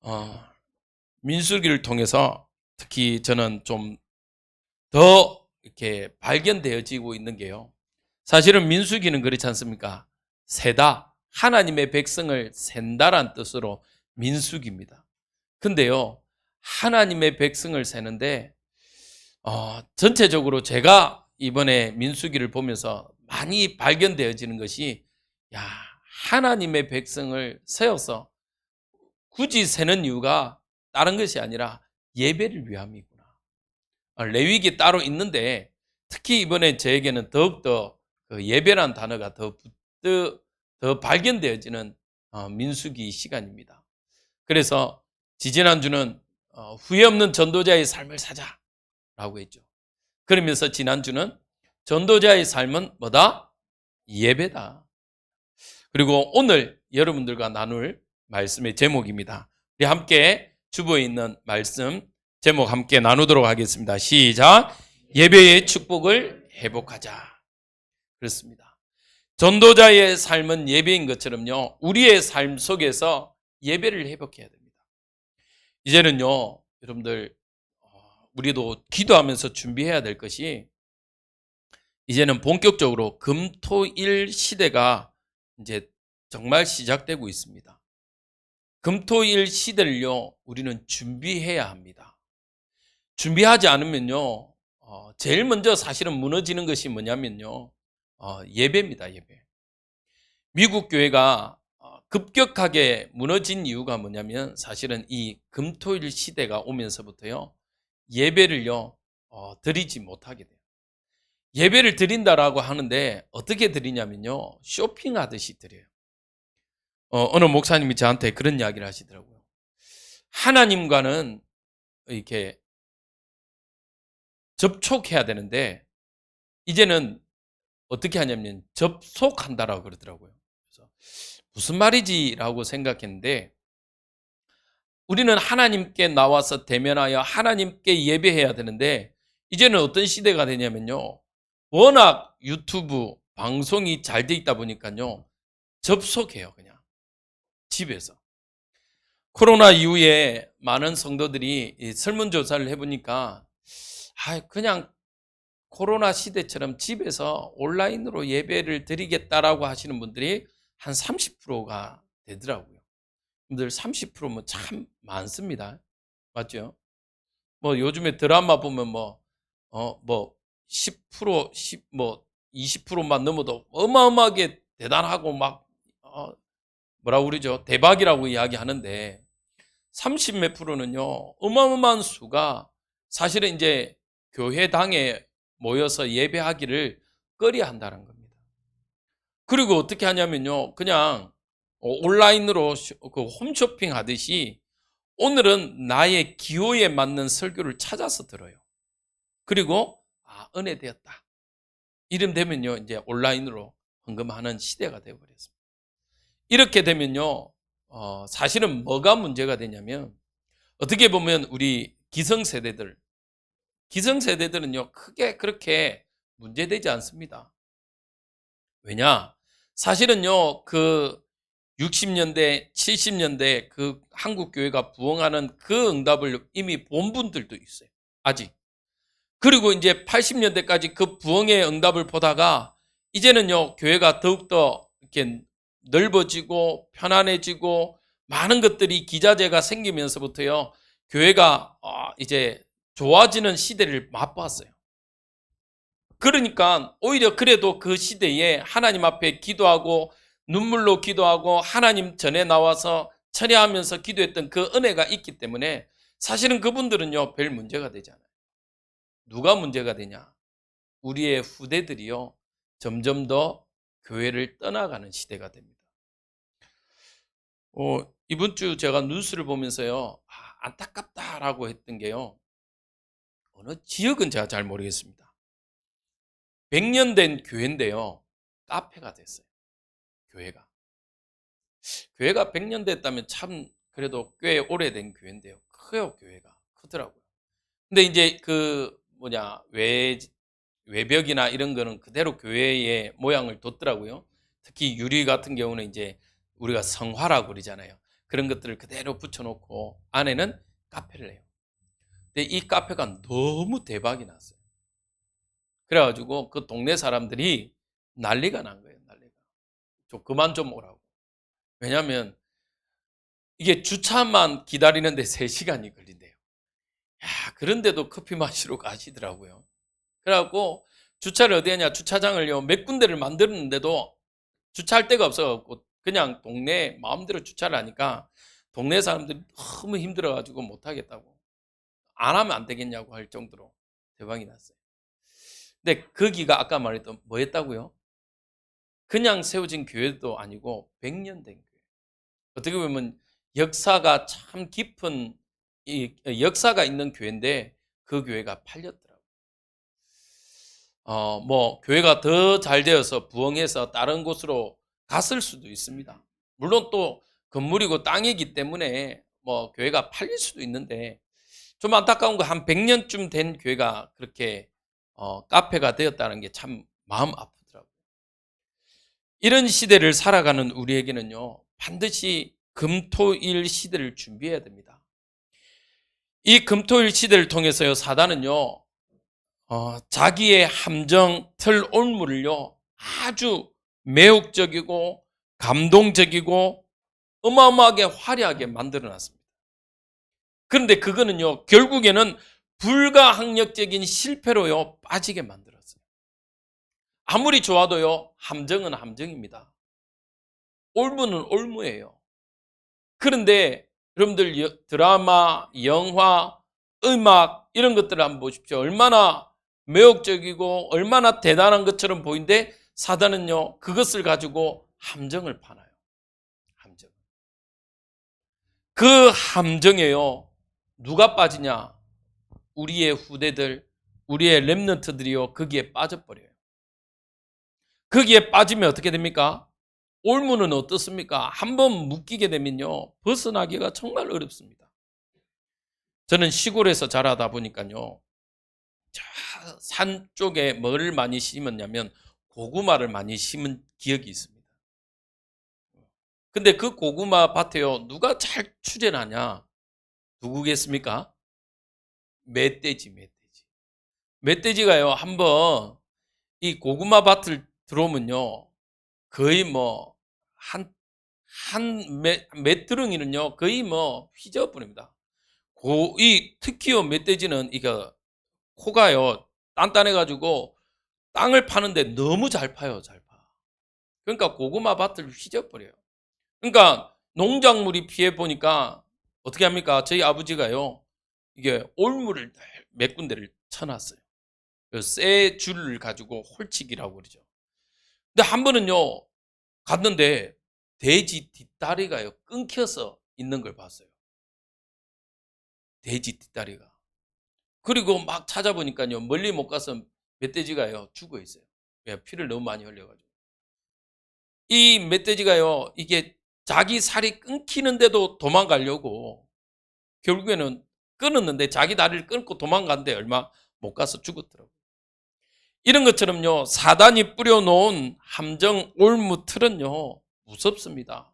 어, 민수기를 통해서 특히 저는 좀 더 이렇게 발견되어지고 있는 게요. 사실은 민수기는 그렇지 않습니까? 세다, 하나님의 백성을 센다란 뜻으로 민수기입니다. 근데요, 하나님의 백성을 세는데 전체적으로 제가 이번에 민수기를 보면서 많이 발견되어지는 것이, 야, 하나님의 백성을 세워서 굳이 세는 이유가 다른 것이 아니라 예배를 위함이구나. 레위기 따로 있는데 특히 이번에 저에게는 더욱더 그 예배란 단어가 더 발견되어지는 민수기 시간입니다. 그래서 지지난주는 후회 없는 전도자의 삶을 사자라고 했죠. 그러면서 지난주는 전도자의 삶은 뭐다? 예배다. 그리고 오늘 여러분들과 나눌 말씀의 제목입니다. 우리 함께 주보에 있는 말씀 제목 함께 나누도록 하겠습니다. 시작. 예배의 축복을 회복하자. 그렇습니다. 전도자의 삶은 예배인 것처럼요, 우리의 삶 속에서 예배를 회복해야 됩니다. 이제는요, 여러분들, 우리도 기도하면서 준비해야 될 것이, 이제는 본격적으로 금토일 시대가 이제 정말 시작되고 있습니다. 금토일 시대를요, 우리는 준비해야 합니다. 준비하지 않으면요, 제일 먼저 사실은 무너지는 것이 뭐냐면요, 예배입니다, 예배. 미국 교회가 급격하게 무너진 이유가 뭐냐면, 사실은 이 금토일 시대가 오면서부터요, 예배를요, 드리지 못하게 돼요. 예배를 드린다라고 하는데 어떻게 드리냐면요, 쇼핑하듯이 드려요. 어느 목사님이 저한테 그런 이야기를 하시더라고요. 하나님과는 이렇게 접촉해야 되는데 이제는 어떻게 하냐면 접속한다라고 그러더라고요. 그래서 무슨 말이지라고 생각했는데, 우리는 하나님께 나와서 대면하여 하나님께 예배해야 되는데 이제는 어떤 시대가 되냐면요, 워낙 유튜브 방송이 잘 돼 있다 보니까요, 접속해요. 그냥 집에서. 코로나 이후에 많은 성도들이 설문조사를 해보니까 그냥 코로나 시대처럼 집에서 온라인으로 예배를 드리겠다라고 하시는 분들이 한 30%가 되더라고요. 분들 30%면 참 많습니다. 맞죠? 뭐 요즘에 드라마 보면 뭐 10%, 20%만 넘어도 어마어마하게 대단하고 막 뭐라고 그러죠? 대박이라고 이야기하는데 30 몇 프로는요, 어마어마한 수가 사실은 이제 교회당에 모여서 예배하기를 꺼려 한다는 겁니다. 그리고 어떻게 하냐면요, 그냥 온라인으로 그 홈쇼핑 하듯이 오늘은 나의 기호에 맞는 설교를 찾아서 들어요. 그리고 은혜 되었다. 이름 되면요, 이제 온라인으로 헌금하는 시대가 되어버렸습니다. 이렇게 되면요, 사실은 뭐가 문제가 되냐면, 어떻게 보면 우리 기성세대들은요, 크게 그렇게 문제되지 않습니다. 왜냐? 사실은요, 그 60년대, 70년대 그 한국 교회가 부흥하는 그 응답을 이미 본 분들도 있어요. 아직. 그리고 이제 80년대까지 그 부흥의 응답을 보다가 이제는요, 교회가 더욱더 이렇게 넓어지고 편안해지고 많은 것들이 기자재가 생기면서부터요, 교회가 이제 좋아지는 시대를 맛봤어요. 그러니까 오히려 그래도 그 시대에 하나님 앞에 기도하고 눈물로 기도하고 하나님 전에 나와서 철야하면서 기도했던 그 은혜가 있기 때문에 사실은 그분들은요, 별 문제가 되지 않아요. 누가 문제가 되냐? 우리의 후대들이요, 점점 더 교회를 떠나가는 시대가 됩니다. 이번 주 제가 뉴스를 보면서요, 안타깝다라고 했던 게요, 어느 지역은 제가 잘 모르겠습니다. 100년 된 교회인데요, 카페가 됐어요. 교회가. 교회가 100년 됐다면 참 그래도 꽤 오래된 교회인데요. 커요, 교회가. 크더라고요. 근데 이제 외벽이나 이런 거는 그대로 교회의 모양을 뒀더라고요. 특히 유리 같은 경우는 이제 우리가 성화라고 그러잖아요. 그런 것들을 그대로 붙여놓고 안에는 카페를 해요. 근데 이 카페가 너무 대박이 났어요. 그래가지고 그 동네 사람들이 난리가 난 거예요. 난리가. 좀 그만 좀 오라고. 왜냐하면 이게 주차만 기다리는데 3시간이 걸린대요. 야, 그런데도 커피 마시러 가시더라고요. 그래갖고 주차를 어디 하냐, 주차장을요 몇 군데를 만들었는데도 주차할 데가 없어갖고 그냥 동네 마음대로 주차를 하니까 동네 사람들이 너무 힘들어가지고 못하겠다고, 안 하면 안 되겠냐고 할 정도로 대박이 났어요. 근데 거기가 아까 말했던 뭐였다고요? 그냥 세워진 교회도 아니고 100년 된 교회. 어떻게 보면 역사가 참 깊은 역사가 있는 교회인데 그 교회가 팔렸더라고요. 뭐 교회가 더 잘 되어서 부흥해서 다른 곳으로 갔을 수도 있습니다. 물론 또 건물이고 땅이기 때문에 뭐 교회가 팔릴 수도 있는데, 좀 안타까운 거 한 100년쯤 된 교회가 그렇게 카페가 되었다는 게 참 마음 아프더라고요. 이런 시대를 살아가는 우리에게는요 반드시 금토일 시대를 준비해야 됩니다. 이 금토일 시대를 통해서요 사단은요 자기의 함정, 틀, 올무를요 아주 매혹적이고 감동적이고 어마어마하게 화려하게 만들어 놨습니다. 그런데 그거는요 결국에는 불가항력적인 실패로요 빠지게 만들었어요. 아무리 좋아도요 함정은 함정입니다. 올무는 올무예요. 그런데 여러분들 드라마, 영화, 음악 이런 것들을 한번 보십시오. 얼마나 매혹적이고 얼마나 대단한 것처럼 보이는데 사단은요 그것을 가지고 함정을 파나요. 함정. 그 함정에요 누가 빠지냐? 우리의 후대들, 우리의 렘넌트들이요 거기에 빠져버려요. 거기에 빠지면 어떻게 됩니까? 올무는 어떻습니까? 한번 묶이게 되면요 벗어나기가 정말 어렵습니다. 저는 시골에서 자라다 보니까요 저 산 쪽에 뭐를 많이 심었냐면 고구마를 많이 심은 기억이 있습니다. 근데 그 고구마 밭에요 누가 잘 추진하냐? 누구겠습니까? 멧돼지. 멧돼지가요 한번 이 고구마 밭을 들어오면요 거의 뭐 한 맷두렁이는요 거의 뭐 휘저어버립니다. 이 특히요 멧돼지는 이거 코가요 단단해가지고 땅을 파는데 너무 잘 파요. 잘 파. 그러니까 고구마 밭을 휘저어버려요. 그러니까 농작물이 피해 보니까 어떻게 합니까? 저희 아버지가요 이게 올무를 몇 군데를 쳐놨어요. 쇠 줄을 가지고 홀치기라고 그러죠. 근데 한 번은요 갔는데 돼지 뒷다리가요 끊겨서 있는 걸 봤어요. 돼지 뒷다리가. 그리고 막 찾아보니까요 멀리 못 가서 멧돼지가요 죽어 있어요. 피를 너무 많이 흘려가지고. 이 멧돼지가요 이게 자기 살이 끊기는데도 도망가려고 결국에는 끊었는데 자기 다리를 끊고 도망갔는데 얼마 못 가서 죽었더라고요. 이런 것처럼요 사단이 뿌려놓은 함정 올무 틀은요 무섭습니다.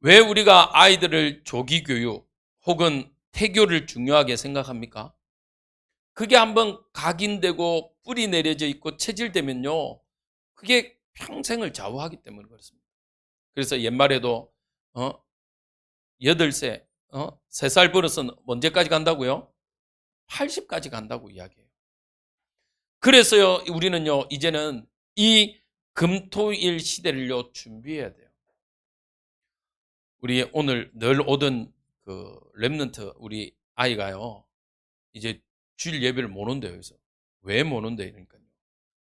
왜 우리가 아이들을 조기교육 혹은 태교를 중요하게 생각합니까? 그게 한번 각인되고 뿌리 내려져 있고 체질되면요 그게 평생을 좌우하기 때문에 그렇습니다. 그래서 옛말에도 8세 3살 버릇은 언제까지 간다고요? 80까지 간다고 이야기해요. 그래서요 우리는요 이제는 이 금토일 시대를요 준비해야 돼요. 우리 오늘 늘 오던 그 렘넌트 우리 아이가요 이제 주일 예배를 못 온대요. 그래서 왜 못 온대? 그러니까요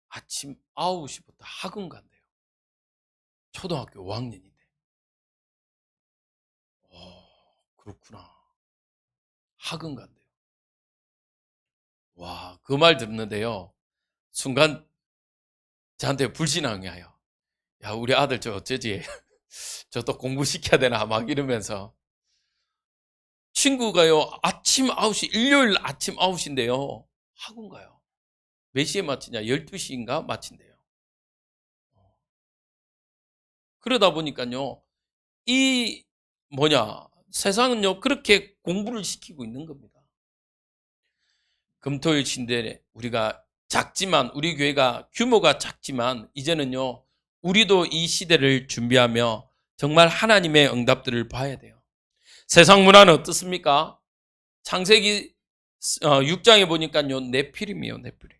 아침 9시부터 학원 간대요. 초등학교 5학년인데. 그렇구나. 학원 간대요. 와, 그 말 듣는데요 순간 저한테 불신앙이 와요. 야, 우리 아들 저 어쩌지? 저 또 공부시켜야 되나? 막 이러면서. 친구가요, 아침 9시, 일요일 아침 9시인데요. 학원 가요. 몇 시에 마치냐? 12시인가? 마친대요. 그러다 보니까요, 이 세상은요, 그렇게 공부를 시키고 있는 겁니다. 금토일 신대 우리가 작지만, 우리 교회가 규모가 작지만, 이제는요, 우리도 이 시대를 준비하며 정말 하나님의 응답들을 봐야 돼요. 세상 문화는 어떻습니까? 창세기 6장에 보니까요, 네피림이에요, 네피림.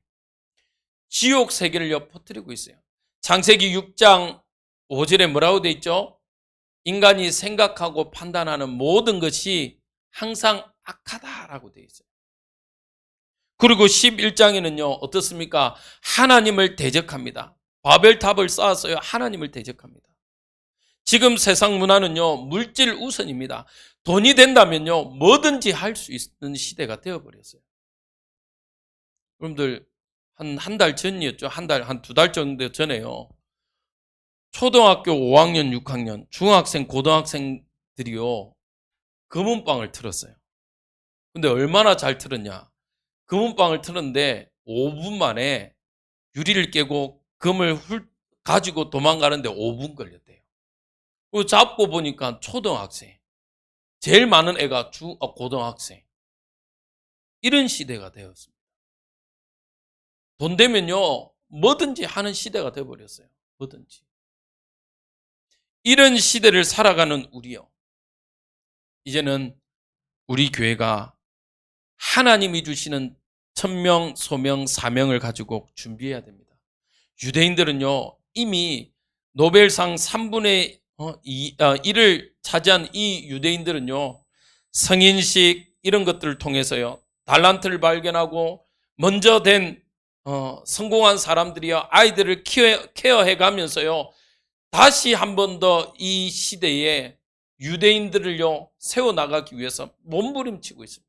지옥 세계를 퍼뜨리고 있어요. 창세기 6장 5절에 뭐라고 돼 있죠? 인간이 생각하고 판단하는 모든 것이 항상 악하다라고 돼 있어요. 그리고 11장에는요, 어떻습니까? 하나님을 대적합니다. 바벨탑을 쌓았어요. 하나님을 대적합니다. 지금 세상 문화는요, 물질 우선입니다. 돈이 된다면요, 뭐든지 할 수 있는 시대가 되어버렸어요. 여러분들, 한 달 전이었죠. 한 2달 정도 전에요. 초등학교 5학년, 6학년, 중학생, 고등학생들이요, 금은방을 틀었어요. 근데 얼마나 잘 틀었냐. 금은방을 틀었는데 5분 만에 유리를 깨고 금을 가지고 도망가는데 5분 걸렸대요. 그리고 잡고 보니까 초등학생. 제일 많은 애가 고등학생. 이런 시대가 되었습니다. 돈 되면요, 뭐든지 하는 시대가 되어버렸어요. 뭐든지. 이런 시대를 살아가는 우리요. 이제는 우리 교회가 하나님이 주시는 천명, 소명, 사명을 가지고 준비해야 됩니다. 유대인들은요, 이미 노벨상 3분의 1을 차지한 이 유대인들은요, 성인식 이런 것들을 통해서요, 달란트를 발견하고 먼저 된 성공한 사람들이요, 아이들을 케어해 가면서요, 다시 한 번 더 이 시대에 유대인들을요, 세워나가기 위해서 몸부림치고 있습니다.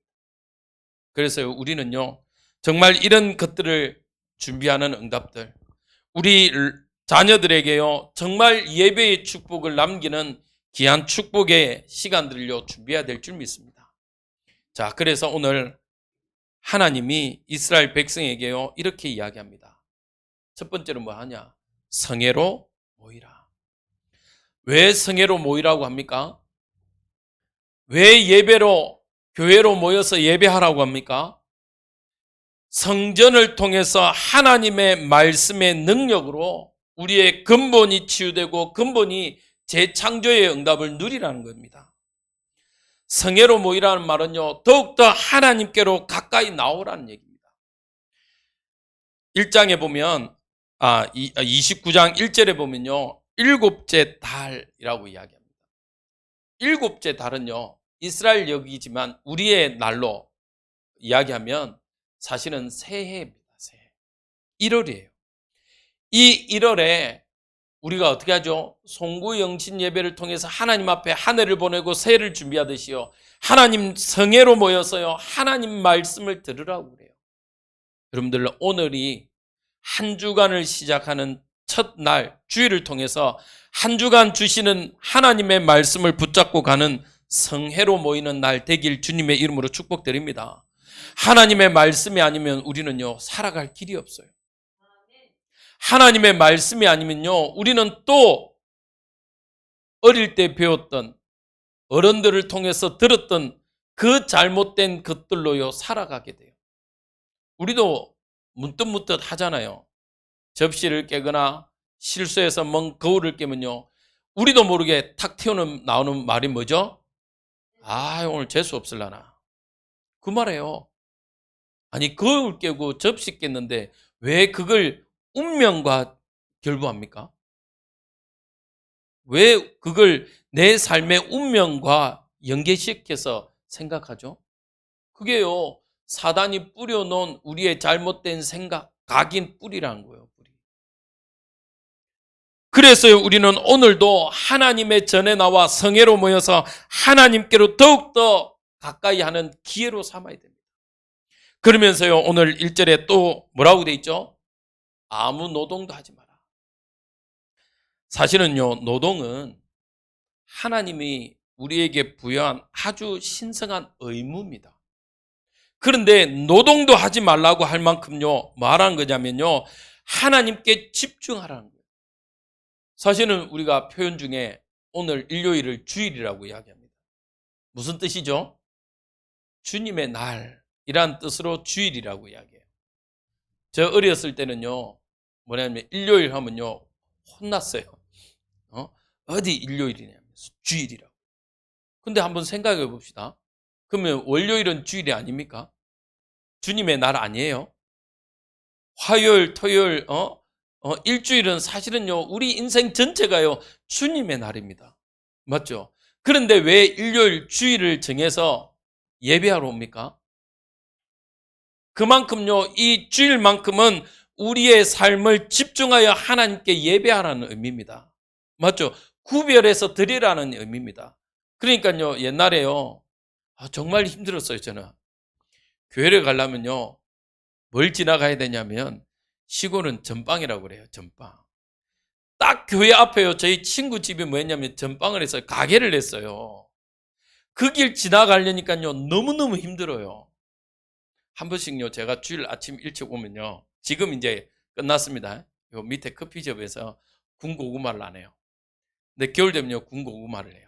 그래서 우리는요, 정말 이런 것들을 준비하는 응답들, 우리 자녀들에게요, 정말 예배의 축복을 남기는 귀한 축복의 시간들을요, 준비해야 될 줄 믿습니다. 자, 그래서 오늘 하나님이 이스라엘 백성에게요, 이렇게 이야기합니다. 첫 번째로 뭐 하냐? 성회로 모이라. 왜 성회로 모이라고 합니까? 왜 교회로 모여서 예배하라고 합니까? 성전을 통해서 하나님의 말씀의 능력으로 우리의 근본이 치유되고 근본이 재창조의 응답을 누리라는 겁니다. 성회로 모이라는 말은요, 더욱더 하나님께로 가까이 나오라는 얘기입니다. 1장에 보면 29장 1절에 보면요, 일곱째 달이라고 이야기합니다. 일곱째 달은요, 이스라엘 역이지만 우리의 날로 이야기하면 사실은 새해입니다. 새해. 1월이에요. 이 1월에 우리가 어떻게 하죠? 송구영신 예배를 통해서 하나님 앞에 한 해를 보내고 새해를 준비하듯이요, 하나님 성회로 모여서요, 하나님 말씀을 들으라고 그래요. 여러분들, 오늘이 한 주간을 시작하는 첫날, 주일을 통해서 한 주간 주시는 하나님의 말씀을 붙잡고 가는 성회로 모이는 날 되길 주님의 이름으로 축복드립니다. 하나님의 말씀이 아니면 우리는요, 살아갈 길이 없어요. 하나님의 말씀이 아니면요, 우리는 또 어릴 때 배웠던, 어른들을 통해서 들었던 그 잘못된 것들로요, 살아가게 돼요. 우리도 문득문득 하잖아요. 접시를 깨거나 실수해서 먼 거울을 깨면요, 우리도 모르게 탁 튀어나오는 말이 뭐죠? 오늘 재수 없을라나. 그 말이에요. 아니, 거울 깨고 접시 깼는데 왜 그걸 운명과 결부합니까? 왜 그걸 내 삶의 운명과 연계시켜서 생각하죠? 그게요, 사단이 뿌려놓은 우리의 잘못된 생각, 각인 뿌리라는 거예요. 뿌리. 그래서 우리는 오늘도 하나님의 전에 나와 성회로 모여서 하나님께로 더욱더 가까이 하는 기회로 삼아야 됩니다. 그러면서요, 오늘 1절에 또 뭐라고 돼 있죠? 아무 노동도 하지 마라. 사실은요, 노동은 하나님이 우리에게 부여한 아주 신성한 의무입니다. 그런데 노동도 하지 말라고 할 만큼요, 말한 거냐면요, 하나님께 집중하라는 거예요. 사실은 우리가 표현 중에 오늘 일요일을 주일이라고 이야기합니다. 무슨 뜻이죠? 주님의 날이란 뜻으로 주일이라고 이야기해요. 저 어렸을 때는요, 뭐냐면 일요일 하면요 혼났어요. 어디 일요일이냐면서 주일이라고. 근데 한번 생각해 봅시다. 그러면 월요일은 주일이 아닙니까? 주님의 날 아니에요? 화요일, 토요일, 일주일은 사실은요, 우리 인생 전체가요, 주님의 날입니다. 맞죠? 그런데 왜 일요일, 주일을 정해서 예배하러 옵니까? 그만큼요, 이 주일만큼은 우리의 삶을 집중하여 하나님께 예배하라는 의미입니다. 맞죠? 구별해서 드리라는 의미입니다. 그러니까요, 옛날에요, 정말 힘들었어요, 저는. 교회를 가려면요, 뭘 지나가야 되냐면, 시골은 전방이라고 그래요, 전방. 딱 교회 앞에요, 저희 친구 집이 뭐였냐면, 전방을 해서 가게를 했어요. 그 길 지나가려니까요, 너무너무 힘들어요. 한 번씩요, 제가 주일 아침 일찍 오면요, 지금 이제 끝났습니다. 요 밑에 커피숍에서 군고구마를 안 해요. 근데 겨울 되면요, 군고구마를 해요.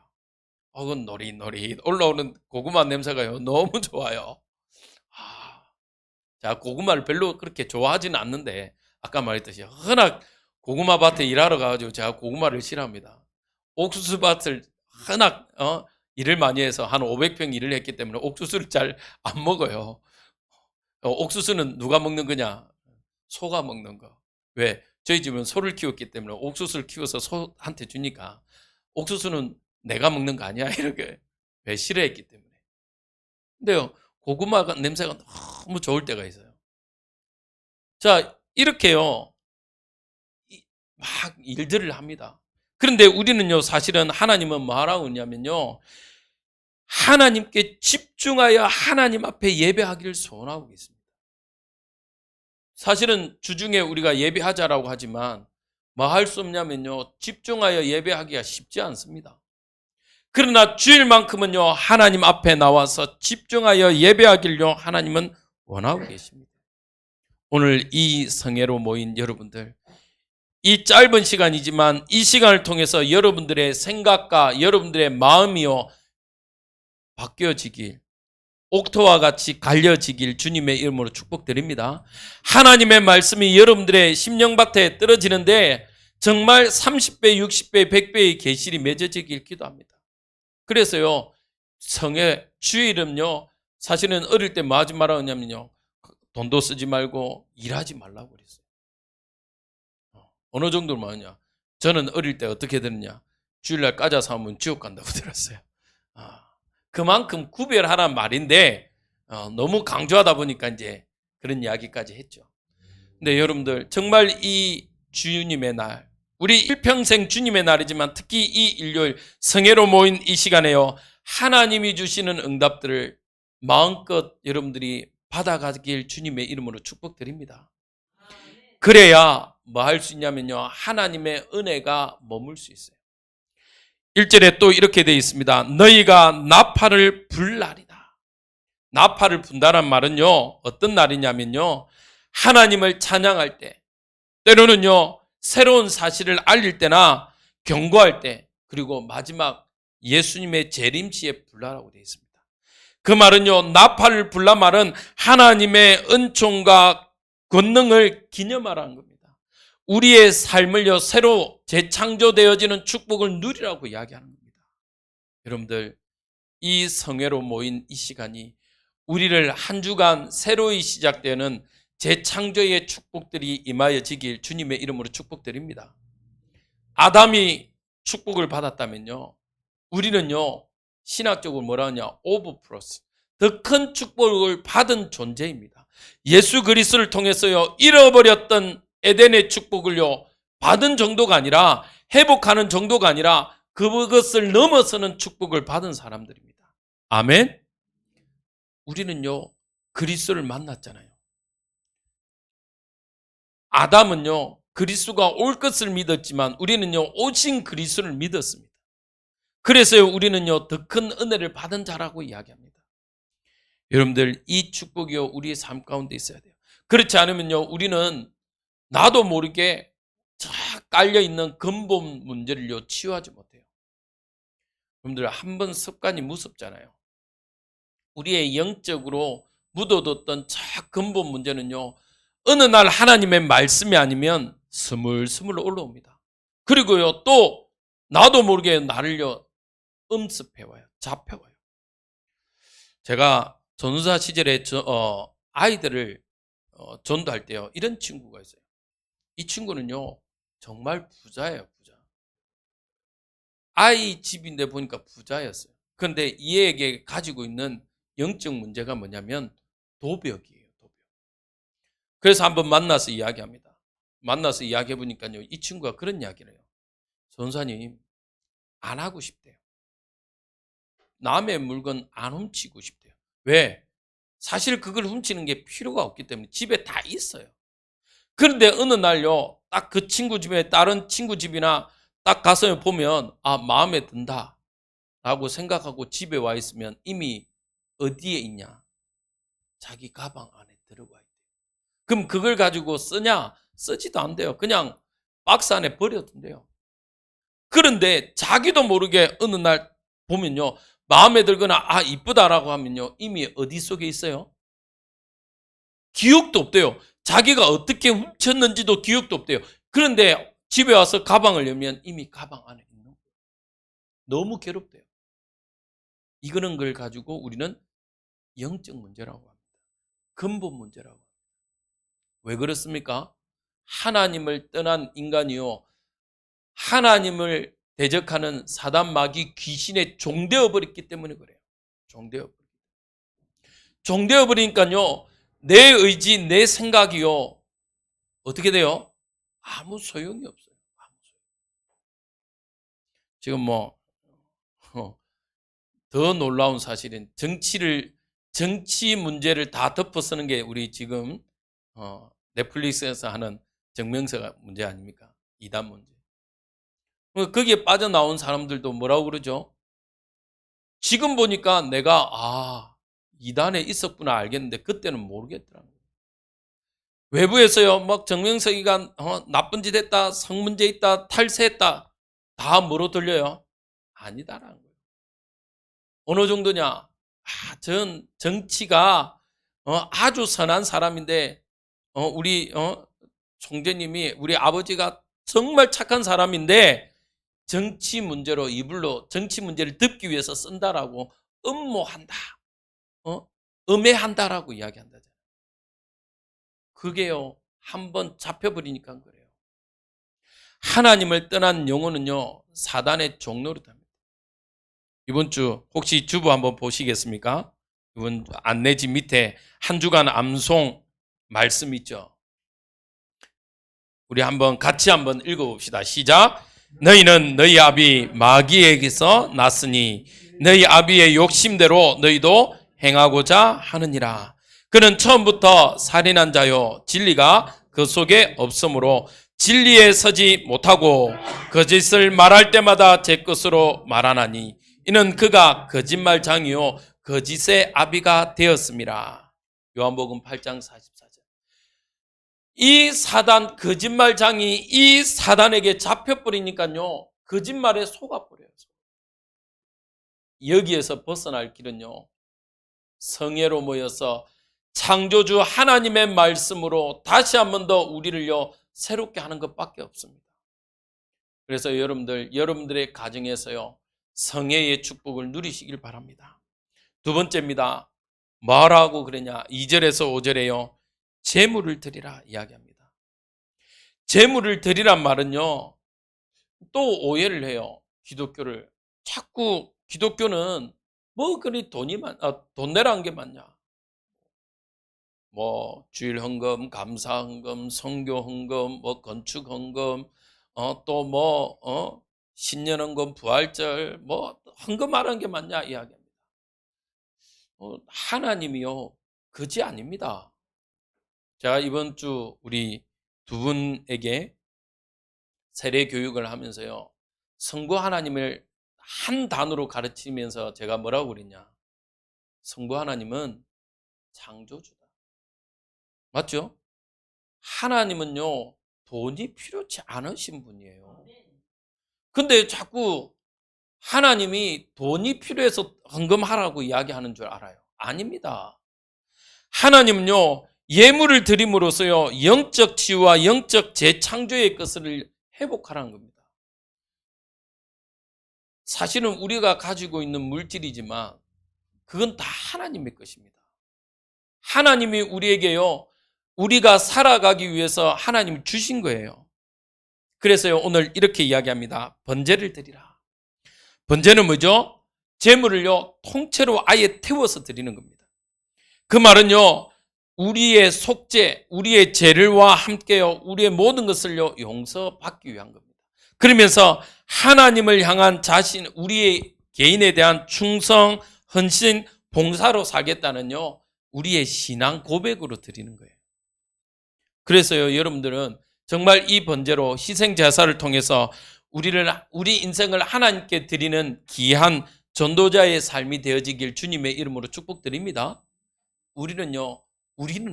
그건 노릿노릿 올라오는 고구마 냄새가요, 너무 좋아요. 자, 고구마를 별로 그렇게 좋아하지는 않는데, 아까 말했듯이, 워낙 고구마 밭에 일하러 가가지고 제가 고구마를 싫어합니다. 옥수수 밭을 워낙, 일을 많이 해서 한 500평 일을 했기 때문에 옥수수를 잘 안 먹어요. 옥수수는 누가 먹는 거냐? 소가 먹는 거. 왜? 저희 집은 소를 키웠기 때문에 옥수수를 키워서 소한테 주니까 옥수수는 내가 먹는 거 아니야? 이렇게 왜 싫어했기 때문에. 근데요, 고구마 냄새가 너무 좋을 때가 있어요. 자, 이렇게요, 막 일들을 합니다. 그런데 우리는요, 사실은 하나님은 뭐 하라고 하냐면요, 하나님께 집중하여 하나님 앞에 예배하기를 소원하고 있습니다. 사실은 주중에 우리가 예배하자라고 하지만 뭐 할 수 없냐면요, 집중하여 예배하기가 쉽지 않습니다. 그러나 주일만큼은요, 하나님 앞에 나와서 집중하여 예배하기를요, 하나님은 원하고 계십니다. 오늘 이 성회로 모인 여러분들, 이 짧은 시간이지만 이 시간을 통해서 여러분들의 생각과 여러분들의 마음이요, 바뀌어지길, 옥토와 같이 갈려지길 주님의 이름으로 축복드립니다. 하나님의 말씀이 여러분들의 심령밭에 떨어지는데 정말 30배, 60배, 100배의 계실이 맺어지길 기도합니다. 그래서요, 성회 주일은요, 사실은 어릴 때 뭐 하지 말라고 하냐면요, 돈도 쓰지 말고 일하지 말라고 그랬어요. 어느 정도로 많으냐? 저는 어릴 때 어떻게 들었냐? 주일날 까자 사오면 지옥 간다고 들었어요. 그만큼 구별하란 말인데 너무 강조하다 보니까 이제 그런 이야기까지 했죠. 근데 여러분들 정말 이 주님의 날, 우리 일평생 주님의 날이지만 특히 이 일요일 성회로 모인 이 시간에요, 하나님이 주시는 응답들을 마음껏 여러분들이 받아가길 주님의 이름으로 축복드립니다. 그래야 뭐 할 수 있냐면요, 하나님의 은혜가 머물 수 있어요. 1절에 또 이렇게 되어 있습니다. 너희가 나팔을 불 날이다. 나팔을 분다는 말은요, 어떤 날이냐면요, 하나님을 찬양할 때, 때로는요, 새로운 사실을 알릴 때나 경고할 때, 그리고 마지막 예수님의 재림시에 불라라고 되어 있습니다. 그 말은요, 나팔을 불라 말은 하나님의 은총과 권능을 기념하라는 겁니다. 우리의 삶을요, 새로 재창조되어지는 축복을 누리라고 이야기하는 겁니다. 여러분들, 이 성회로 모인 이 시간이 우리를 한 주간 새로이 시작되는 재창조의 축복들이 임하여지길 주님의 이름으로 축복드립니다. 아담이 축복을 받았다면요, 우리는요, 신학적으로 뭐라 하냐, 오브 플러스, 더 큰 축복을 받은 존재입니다. 예수 그리스도를 통해서요, 잃어버렸던 에덴의 축복을요, 받은 정도가 아니라, 회복하는 정도가 아니라 그것을 넘어서는 축복을 받은 사람들입니다. 아멘. 우리는요, 그리스도를 만났잖아요. 아담은요, 그리스도가 올 것을 믿었지만 우리는요, 오신 그리스도를 믿었습니다. 그래서요, 우리는요, 더 큰 은혜를 받은 자라고 이야기합니다. 여러분들, 이 축복이요, 우리의 삶 가운데 있어야 돼요. 그렇지 않으면요, 우리는 나도 모르게 쫙 깔려있는 근본 문제를요, 치유하지 못해요. 여러분들 한 번 습관이 무섭잖아요. 우리의 영적으로 묻어뒀던 저 근본 문제는요, 어느 날 하나님의 말씀이 아니면 스물스물 올라옵니다. 그리고요, 또 나도 모르게 나를요 음습해와요. 잡혀와요. 제가 전도사 시절에 아이들을 전도할 때요, 이런 친구가 있어요. 이 친구는요 정말 부자예요. 부자. 아이 집인데 보니까 부자였어요. 그런데 이에게 가지고 있는 영적 문제가 뭐냐면 도벽이에요. 도벽. 그래서 한번 만나서 이야기합니다. 만나서 이야기해 보니까요, 이 친구가 그런 이야기를 해요. 전사님, 안 하고 싶대요. 남의 물건 안 훔치고 싶대요. 왜? 사실 그걸 훔치는 게 필요가 없기 때문에 집에 다 있어요. 그런데 어느 날요, 딱 그 친구 집에 다른 친구 집이나 딱 가서 보면 마음에 든다 라고 생각하고 집에 와 있으면 이미 어디에 있냐? 자기 가방 안에 들어가 있대요. 그럼 그걸 가지고 쓰냐? 쓰지도 않대요. 그냥 박스 안에 버려둔대요. 그런데 자기도 모르게 어느 날 보면요, 마음에 들거나 이쁘다라고 하면요, 이미 어디 속에 있어요? 기억도 없대요. 자기가 어떻게 훔쳤는지도 기억도 없대요. 그런데 집에 와서 가방을 열면 이미 가방 안에 있는 거예요. 너무 괴롭대요. 이거는 걸 가지고 우리는 영적 문제라고 합니다. 근본 문제라고 합니다. 왜 그렇습니까? 하나님을 떠난 인간이요, 하나님을 대적하는 사단 마귀 귀신의 종되어 버렸기 때문에 그래요. 종되어 버리니까요, 내 의지, 내 생각이요, 어떻게 돼요? 아무 소용이 없어요. 지금 더 놀라운 사실은 정치 문제를 다 덮어쓰는 게 우리 지금 넷플릭스에서 하는 정명석 문제 아닙니까? 이단 문제. 거기에 빠져나온 사람들도 뭐라고 그러죠? 지금 보니까 내가 이단에 있었구나 알겠는데 그때는 모르겠더라고요. 외부에서요, 막 정명석이가 나쁜 짓 했다, 성문제 있다, 탈세했다, 다 뭐로 들려요? 아니다라는 거예요. 어느 정도냐? 전 정치가 아주 선한 사람인데 우리 총재님이, 우리 아버지가 정말 착한 사람인데 정치 문제로, 이불로 정치 문제를 덮기 위해서 쓴다라고 음모한다, 음해한다라고 이야기한다잖아요. 그게요, 한번 잡혀버리니까 그래요. 하나님을 떠난 영혼은요, 사단의 종노릇합니다. 이번 주 혹시 주보 한번 보시겠습니까? 이번 안내지 밑에 한 주간 암송 말씀 있죠? 우리 같이 한번 읽어봅시다. 시작. 너희는 너희 아비 마귀에게서 났으니 너희 아비의 욕심대로 너희도 행하고자 하느니라. 그는 처음부터 살인한 자요, 진리가 그 속에 없으므로 진리에 서지 못하고 거짓을 말할 때마다 제 것으로 말하나니 이는 그가 거짓말장이요 거짓의 아비가 되었습니다. 요한복음 8장 44절. 이 사단, 거짓말장이 이 사단에게 잡혀버리니까요, 거짓말에 속아버려요. 여기에서 벗어날 길은요, 성회로 모여서 창조주 하나님의 말씀으로 다시 한 번 더 우리를요 새롭게 하는 것밖에 없습니다. 그래서 여러분들의 가정에서요, 성회의 축복을 누리시길 바랍니다. 두 번째입니다. 뭐라고 그러냐? 2절에서 5절에요, 재물을 드리라 이야기합니다. 재물을 드리란 말은요, 또 오해를 해요. 기독교를. 자꾸 기독교는 뭐 그리 돈 내라는 게 맞냐? 뭐 주일 헌금, 감사 헌금, 선교 헌금, 뭐 건축 헌금, 신년 헌금, 부활절, 뭐 헌금하라는 게 맞냐 이야기합니다. 하나님이요 거지 아닙니다. 제가 이번 주 우리 두 분에게 세례 교육을 하면서요, 성부 하나님을 한 단어로 가르치면서 제가 뭐라고 그랬냐? 성부 하나님은 창조주다. 맞죠? 하나님은요, 돈이 필요치 않으신 분이에요. 근데 자꾸 하나님이 돈이 필요해서 헌금하라고 이야기하는 줄 알아요? 아닙니다. 하나님은요, 예물을 드림으로써요, 영적 치유와 영적 재창조의 것을 회복하라는 겁니다. 사실은 우리가 가지고 있는 물질이지만 그건 다 하나님의 것입니다. 하나님이 우리에게요, 우리가 살아가기 위해서 하나님이 주신 거예요. 그래서요, 오늘 이렇게 이야기합니다. 번제를 드리라. 번제는 뭐죠? 재물을요, 통째로 아예 태워서 드리는 겁니다. 그 말은요, 우리의 속죄, 우리의 죄를와 함께요, 우리의 모든 것을요, 용서받기 위한 겁니다. 그러면서 하나님을 향한 우리의 개인에 대한 충성, 헌신, 봉사로 살겠다는요, 우리의 신앙 고백으로 드리는 거예요. 그래서요, 여러분들은 정말 이 번제로 희생 제사를 통해서 우리 인생을 하나님께 드리는 귀한 전도자의 삶이 되어지길 주님의 이름으로 축복드립니다. 우리는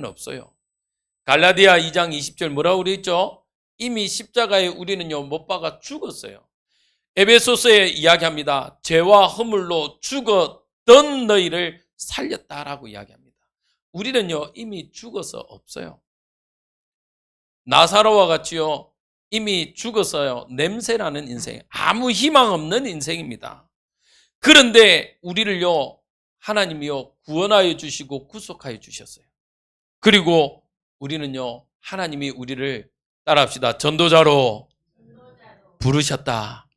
없어요. 갈라디아 2장 20절 뭐라고 그랬죠? 이미 십자가에 우리는요, 못 박아 죽었어요. 에베소서에 이야기합니다. 죄와 허물로 죽었던 너희를 살렸다라고 이야기합니다. 우리는요, 이미 죽어서 없어요. 나사로와 같이요, 이미 죽었어요. 냄새나는 인생, 아무 희망 없는 인생입니다. 그런데 우리를요, 하나님이요, 구원하여 주시고 구속하여 주셨어요. 그리고 우리는요, 하나님이 우리를 따라합시다. 전도자로 부르셨다.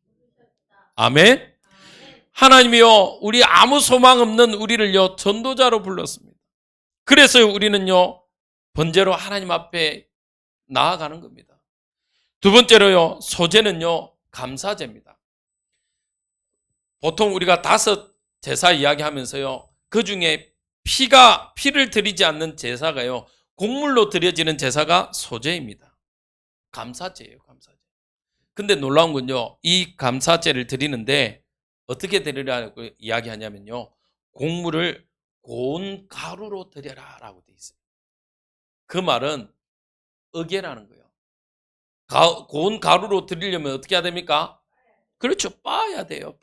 아멘. 하나님이요, 우리 아무 소망 없는 우리를요, 전도자로 불렀습니다. 그래서 우리는요, 번제로 하나님 앞에 나아가는 겁니다. 두 번째로요, 소제는요, 감사제입니다. 보통 우리가 5 제사 이야기하면서요, 그 중에 피를 드리지 않는 제사가요, 곡물로 드려지는 제사가 소제입니다. 감사제예요, 감사제. 근데 놀라운 건요, 이 감사제를 드리는데 어떻게 드리라고 이야기하냐면요, 곡물을 고운 가루로 드려라 라고 돼 있어요. 그 말은 어게라는 거예요. 고운 가루로 드리려면 어떻게 해야 됩니까? 그렇죠. 빻아야 돼요.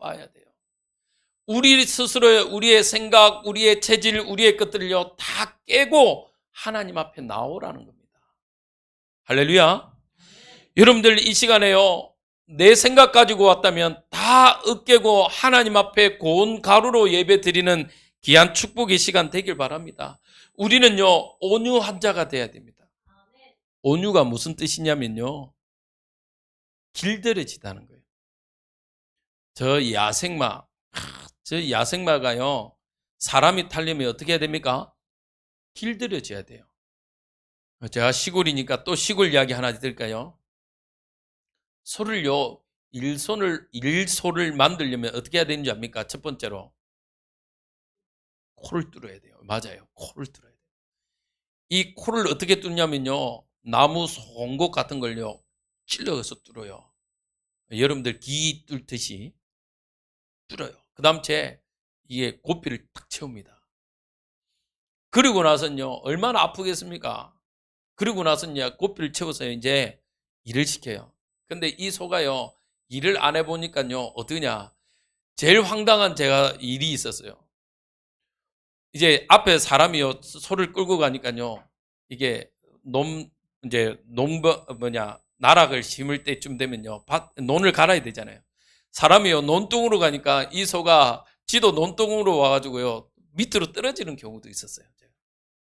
우리 스스로의, 우리의 생각, 우리의 체질, 우리의 것들을요, 다 깨고 하나님 앞에 나오라는 겁니다. 할렐루야. 여러분들 이 시간에요, 내 생각 가지고 왔다면 다 으깨고 하나님 앞에 고운 가루로 예배 드리는 귀한 축복의 시간 되길 바랍니다. 우리는요, 온유한 자가 돼야 됩니다. 온유가 무슨 뜻이냐면요, 길들여지다는 거예요. 저 야생마가요, 사람이 타려면 어떻게 해야 됩니까? 길들여져야 돼요. 제가 시골이니까 또 시골 이야기 하나 드릴까요? 일소를 만들려면 어떻게 해야 되는지 압니까? 첫 번째로 코를 뚫어야 돼요. 맞아요. 코를 뚫어야 돼요. 이 코를 어떻게 뚫냐면요, 나무 송곳 같은 걸요, 찔러서 뚫어요. 여러분들 기 뚫듯이 뚫어요. 그 다음 이게 고삐를 탁 채웁니다. 그리고 나서는요, 얼마나 아프겠습니까? 그리고 나서는 고삐를 채워서 이제 일을 시켜요. 근데 이 소가요, 일을 안 해보니까요, 어떠냐, 제일 황당한 일이 있었어요. 이제 앞에 사람이요, 소를 끌고 가니까요, 이게 나락을 심을 때쯤 되면요, 논을 갈아야 되잖아요. 사람이요, 논둥으로 가니까 이 소가 지도 논둥으로 와가지고요, 밑으로 떨어지는 경우도 있었어요.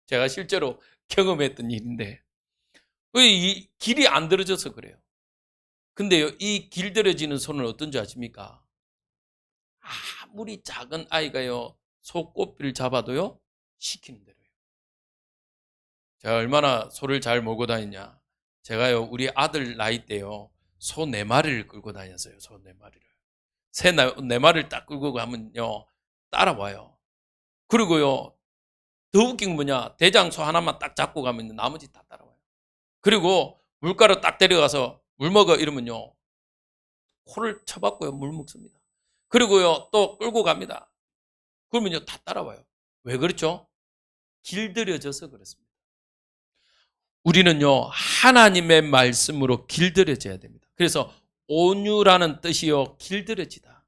제가 실제로 경험했던 일인데, 이 길이 안 들어져서 그래요. 근데요, 이 길들여지는 소는 어떤지 아십니까? 아무리 작은 아이가요, 소 꼬피를 잡아도요, 시키는 대로요. 제가 얼마나 소를 잘 몰고 다니냐. 제가요, 우리 아들 나이 때요, 소 4마리를 끌고 다녔어요. 소 4마리를. 새 4마리를 딱 끌고 가면요, 따라와요. 그리고요, 더 웃긴 건 뭐냐, 대장소 하나만 딱 잡고 가면 나머지 다 따라와요. 그리고 물가로 딱 데려가서 물 먹어 이러면요, 코를 쳐박고요, 물 먹습니다. 그리고요, 또 끌고 갑니다. 그러면요, 다 따라와요. 왜 그렇죠? 길들여져서 그렇습니다. 우리는요, 하나님의 말씀으로 길들여져야 됩니다. 그래서 온유라는 뜻이요, 길들여지다.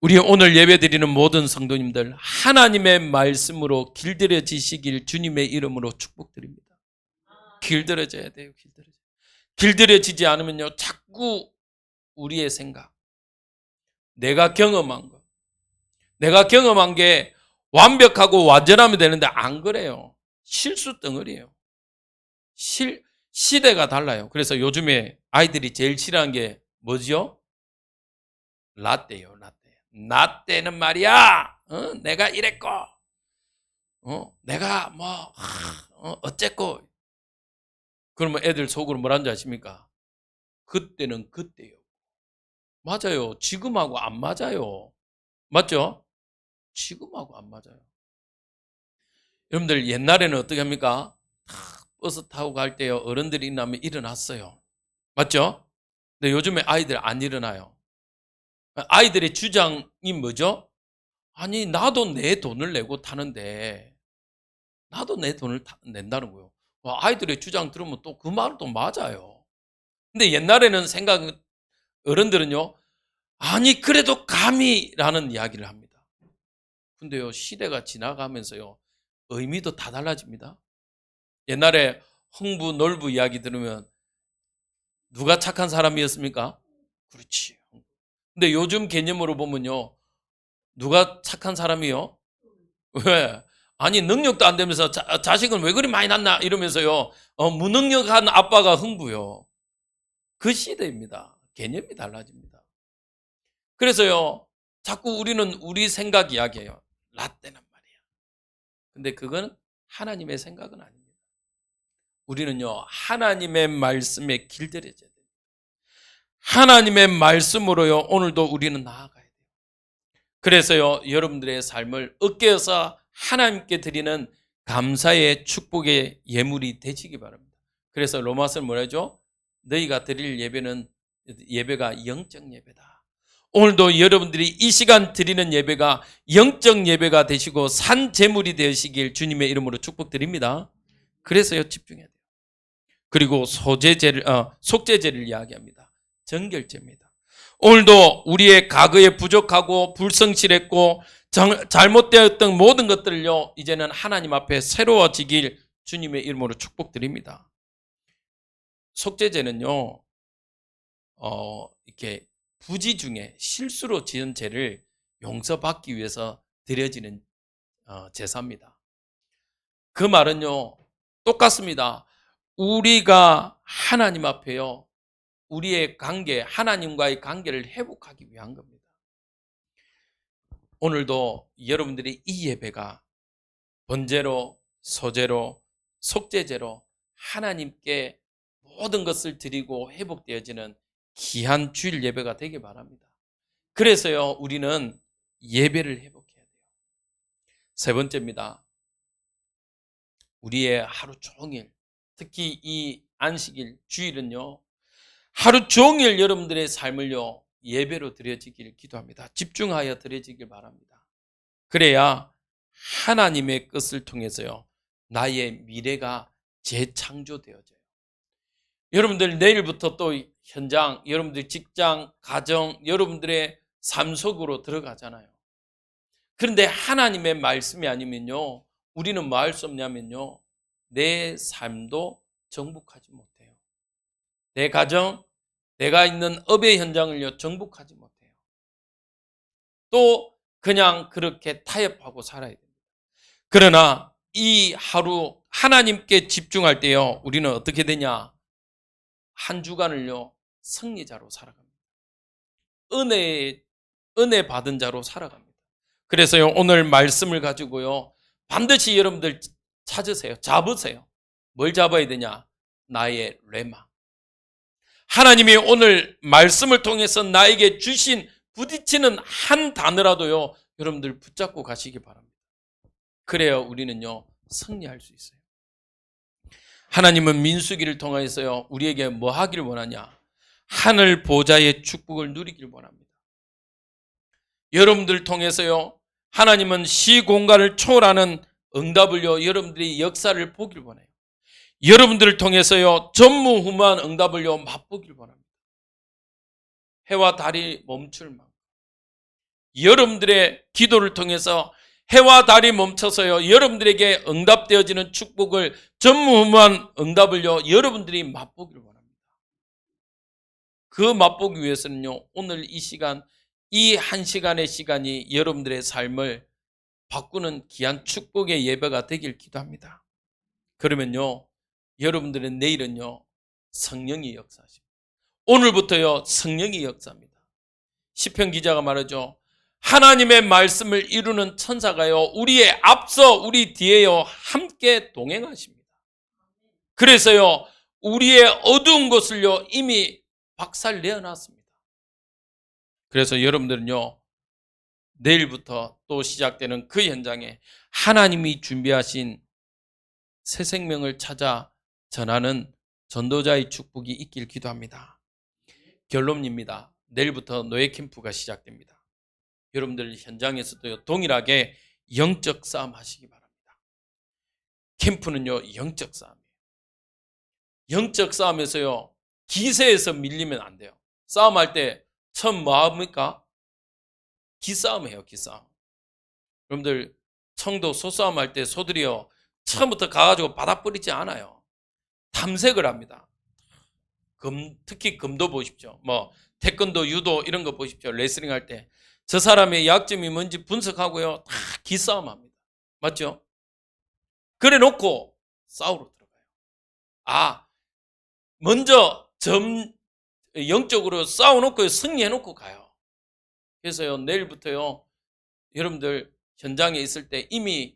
우리 오늘 예배드리는 모든 성도님들 하나님의 말씀으로 길들여지시길 주님의 이름으로 축복드립니다. 길들여져야 돼요. 길들여지지 않으면요 자꾸 우리의 생각, 내가 경험한 게 완벽하고 완전하면 되는데 안 그래요. 실수 덩어리예요. 시대가 달라요. 그래서 요즘에 아이들이 제일 싫어하는 게 뭐죠? 라떼요, 라떼. 라떼는 말이야, 내가 이랬고, 내가 어쨌고. 그러면 애들 속으로 뭐라는 줄 아십니까? 그때는 그때요. 맞아요. 지금하고 안 맞아요. 맞죠? 지금하고 안 맞아요. 여러분들 옛날에는 어떻게 합니까? 버스 타고 갈 때요 어른들이 일어나면 일어났어요. 맞죠? 근데 요즘에 아이들 안 일어나요. 아이들의 주장이 뭐죠? 아니 나도 내 돈을 내고 타는데 나도 내 돈을 낸다는 거예요. 아이들의 주장 들으면 또 그 말은 또 맞아요. 근데 옛날에는 어른들은요 아니 그래도 감히라는 이야기를 합니다. 근데요 시대가 지나가면서요 의미도 다 달라집니다. 옛날에 흥부 놀부 이야기 들으면 누가 착한 사람이었습니까? 그렇지. 근데 요즘 개념으로 보면요 누가 착한 사람이요? 왜? 아니 능력도 안 되면서 자식은 왜 그리 많이 낳나 이러면서요 무능력한 아빠가 흥부요. 그 시대입니다. 개념이 달라집니다. 그래서요 자꾸 우리는 우리 생각 이야기해요. 라떼란 말이야. 근데 그건 하나님의 생각은 아닙니다. 우리는요 하나님의 말씀에 길들여져야 돼요. 하나님의 말씀으로요 오늘도 우리는 나아가야 돼요. 그래서요 여러분들의 삶을 으깨어서 하나님께 드리는 감사의 축복의 예물이 되시기 바랍니다. 그래서 로마서는 뭐라죠? 너희가 드릴 예배가 영적 예배다. 오늘도 여러분들이 이 시간 드리는 예배가 영적 예배가 되시고 산 제물이 되시길 주님의 이름으로 축복드립니다. 그래서요 집중해야 돼요. 그리고 속죄제를 이야기합니다. 정결제입니다. 오늘도 우리의 과거에 부족하고 불성실했고 잘못되었던 모든 것들을요 이제는 하나님 앞에 새로워지길 주님의 이름으로 축복드립니다. 속죄제는요 이렇게 부지 중에 실수로 지은 죄를 용서받기 위해서 드려지는 제사입니다. 그 말은요 똑같습니다. 우리가 하나님 앞에요 우리의 관계, 하나님과의 관계를 회복하기 위한 겁니다. 오늘도 여러분들이 이 예배가 번제로, 소제로, 속죄제로 하나님께 모든 것을 드리고 회복되어지는 귀한 주일 예배가 되길 바랍니다. 그래서요 우리는 예배를 회복해야 돼요. 세 번째입니다. 우리의 하루 종일, 특히 이 안식일, 주일은요 하루 종일 여러분들의 삶을요 예배로 드려지길 기도합니다. 집중하여 드려지길 바랍니다. 그래야 하나님의 뜻을 통해서요 나의 미래가 재창조되어져요. 여러분들 내일부터 또 현장, 여러분들 직장, 가정, 여러분들의 삶 속으로 들어가잖아요. 그런데 하나님의 말씀이 아니면요 우리는 뭐 할 수 없냐면요 내 삶도 정복하지 못해요. 내 가정, 내가 있는 업의 현장을요 정복하지 못해요. 또 그냥 그렇게 타협하고 살아야 됩니다. 그러나 이 하루 하나님께 집중할 때요 우리는 어떻게 되냐? 한 주간을요 승리자로 살아갑니다. 은혜 받은 자로 살아갑니다. 그래서요 오늘 말씀을 가지고요 반드시 여러분들 찾으세요. 잡으세요. 뭘 잡아야 되냐? 나의 레마. 하나님이 오늘 말씀을 통해서 나에게 주신 부딪히는 한 단어라도요 여러분들 붙잡고 가시기 바랍니다. 그래야 우리는요 승리할 수 있어요. 하나님은 민수기를 통해서요 우리에게 뭐 하기를 원하냐? 하늘 보좌의 축복을 누리기를 원합니다. 여러분들 통해서요 하나님은 시공간을 초월하는 응답을요 여러분들이 역사를 보길 원해요. 여러분들을 통해서요 전무후무한 응답을요 맛보길 원합니다. 해와 달이 멈출 만큼, 여러분들의 기도를 통해서 해와 달이 멈춰서요, 여러분들에게 응답되어지는 축복을, 전무후무한 응답을요, 여러분들이 맛보기를 원합니다. 그 맛보기 위해서는요, 오늘 이 시간, 이 한 시간의 시간이 여러분들의 삶을 바꾸는 귀한 축복의 예배가 되길 기도합니다. 그러면요, 여러분들은 내일은요, 성령이 역사하십니다. 오늘부터요, 성령이 역사합니다. 시편 기자가 말하죠. 하나님의 말씀을 이루는 천사가요, 우리의 앞서 우리 뒤에요, 함께 동행하십니다. 그래서요, 우리의 어두운 곳을요, 이미 박살 내어놨습니다. 그래서 여러분들은요, 내일부터 또 시작되는 그 현장에 하나님이 준비하신 새 생명을 찾아 전하는 전도자의 축복이 있길 기도합니다. 결론입니다. 내일부터 노예 캠프가 시작됩니다. 여러분들 현장에서도 동일하게 영적 싸움 하시기 바랍니다. 캠프는요, 영적 싸움이에요. 영적 싸움에서요, 기세에서 밀리면 안 돼요. 싸움할 때 처음 뭐 합니까? 기싸움이에요, 기싸움. 여러분들 청도 소싸움 할 때 소들이요, 처음부터 가가지고 바닥 뿌리지 않아요. 탐색을 합니다. 특히 금도 보십시오. 뭐 태권도, 유도 이런 거 보십시오. 레슬링 할 때 저 사람의 약점이 뭔지 분석하고요, 다 기싸움합니다. 맞죠? 그래 놓고 싸우러 들어가요. 먼저 영적으로 싸워놓고 승리해놓고 가요. 그래서요, 내일부터요, 여러분들 현장에 있을 때 이미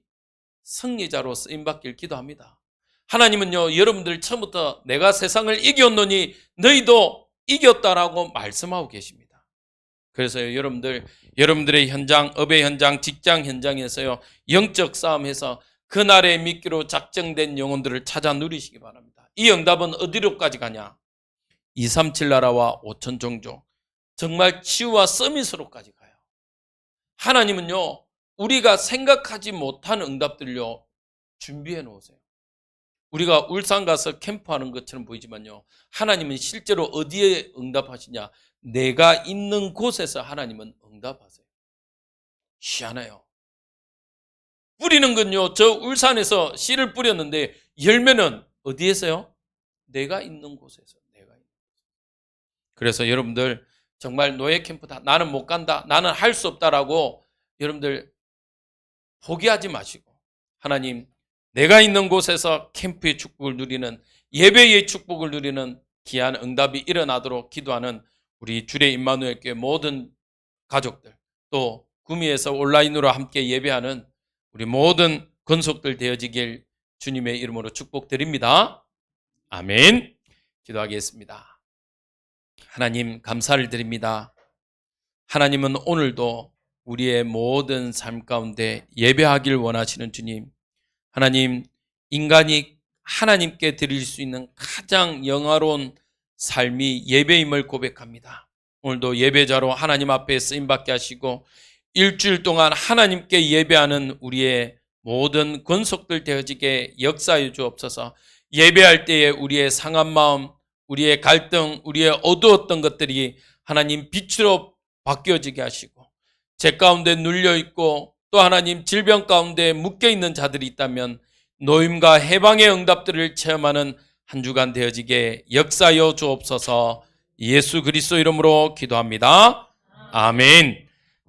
승리자로 쓰임받길 기도합니다. 하나님은요, 여러분들 처음부터 내가 세상을 이겼노니 너희도 이겼다라고 말씀하고 계십니다. 그래서 여러분들의 현장, 업의 현장, 직장 현장에서요, 영적 싸움해서 그날의 미끼로 작정된 영혼들을 찾아 누리시기 바랍니다. 이 응답은 어디로까지 가냐? 237 나라와 5천 종족, 정말 치유와 서밋으로까지 가요. 하나님은요, 우리가 생각하지 못한 응답들요, 준비해 놓으세요. 우리가 울산 가서 캠프하는 것처럼 보이지만요, 하나님은 실제로 어디에 응답하시냐? 내가 있는 곳에서 하나님은 응답하세요. 희한해요. 뿌리는 건요, 저 울산에서 씨를 뿌렸는데 열매는 어디에서요? 내가 있는 곳에서. 그래서 여러분들 정말 노예 캠프다, 나는 못 간다, 나는 할 수 없다라고 여러분들 포기하지 마시고, 하나님, 내가 있는 곳에서 캠프의 축복을 누리는, 예배의 축복을 누리는 귀한 응답이 일어나도록 기도하는 우리 주례 임마누엘 교회 모든 가족들, 또 구미에서 온라인으로 함께 예배하는 우리 모든 권속들 되어지길 주님의 이름으로 축복드립니다. 아멘. 기도하겠습니다. 하나님, 감사를 드립니다. 하나님은 오늘도 우리의 모든 삶 가운데 예배하길 원하시는 주님, 하나님, 인간이 하나님께 드릴 수 있는 가장 영화로운 삶이 예배임을 고백합니다. 오늘도 예배자로 하나님 앞에 쓰임받게 하시고 일주일 동안 하나님께 예배하는 우리의 모든 권속들 되어지게 역사해 주옵소서. 예배할 때에 우리의 상한 마음, 우리의 갈등, 우리의 어두웠던 것들이 하나님 빛으로 바뀌어지게 하시고, 죄 가운데 눌려있고 또 하나님 질병 가운데 묶여있는 자들이 있다면 노임과 해방의 응답들을 체험하는 한 주간 되어지게 역사하여 주옵소서. 예수 그리스도 이름으로 기도합니다. 아멘.